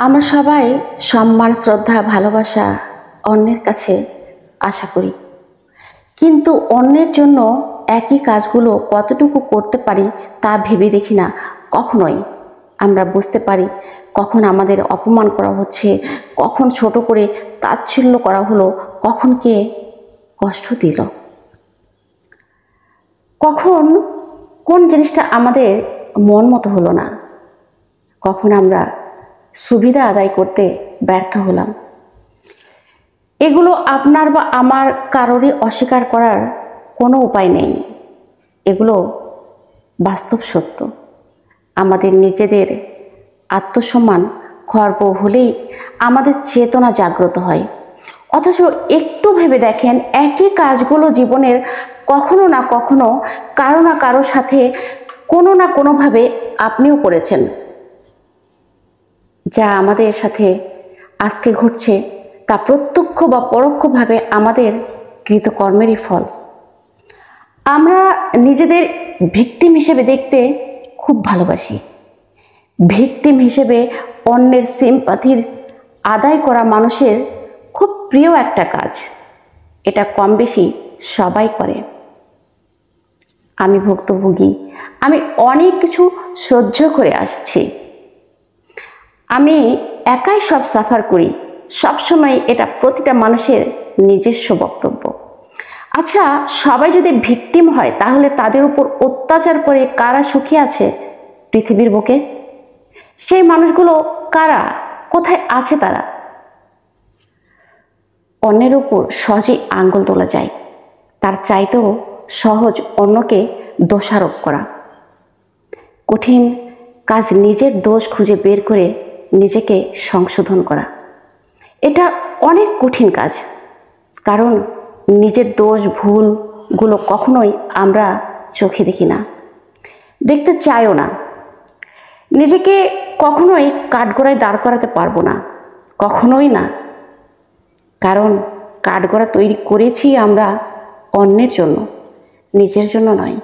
আমরা সবাই সম্মান, শ্রদ্ধা, ভালোবাসা অন্যের কাছে আশা করি, কিন্তু অন্যের জন্য একই কাজগুলো কতটুকু করতে পারি তা ভেবে দেখি না কখনোই। আমরা বুঝতে পারি কখন আমাদের অপমান করা হচ্ছে, কখন ছোট করে তাচ্ছিল্য করা হলো, কখন কে কষ্ট দিল, কখন কোন জিনিসটা আমাদের মন মতো হলো না, কখন আমরা সুবিধা আদায় করতে ব্যর্থ হলাম। এগুলো আপনার বা আমার কারোরই অস্বীকার করার কোনো উপায় নেই। এগুলো বাস্তব সত্য। আমাদের নিজেদের আত্মসম্মান খর্ব হলেই আমাদের চেতনা জাগ্রত হয়। অথচ একটু ভেবে দেখেন, একই কাজগুলো জীবনের কখনো না কখনো কারো না কারো সাথে কোনো না কোনোভাবে আপনিও করেছেন। যা আমাদের সাথে আজকে ঘটছে তা প্রত্যক্ষ বা পরোক্ষভাবে আমাদের কৃতকর্মেরই ফল। আমরা নিজেদের ভিকটিম হিসেবে দেখতে খুব ভালোবাসি। ভিকটিম হিসেবে অন্যের সিম্পাথির আদায় করা মানুষের খুব প্রিয় একটা কাজ। এটা কম বেশি সবাই করে। আমি ভুক্তভোগী, আমি অনেক কিছু সহ্য করে আসছি। আমি একাই সব সাফার করি, সবসময় এটা প্রতিটা মানুষের নিজস্ব বক্তব্য। আচ্ছা, সবাই যদি ভিকটিম হয় তাহলে তাদের উপর অত্যাচার করে কারা সুখী আছে পৃথিবীর বুকে? সেই মানুষগুলো কারা, কোথায় আছে তারা? অন্যের উপর সহজেই আঙ্গুল তোলা যায়, তার চাইতেও সহজ অন্যকে দোষারোপ করা। কঠিন কাজ নিজের দোষ খুঁজে বের করে নিজেকে সংশোধন করা। এটা অনেক কঠিন কাজ, কারণ নিজের দোষ ভুলগুলো কখনোই আমরা চোখে দেখি না, দেখতে চাইও না। নিজেকে কখনোই কাঠগড়ায় দাঁড় করাতে পারবো না, কখনোই না। কারণ কাঠগড়া তৈরি করেছি আমরা অন্যের জন্য, নিজের জন্য নয়।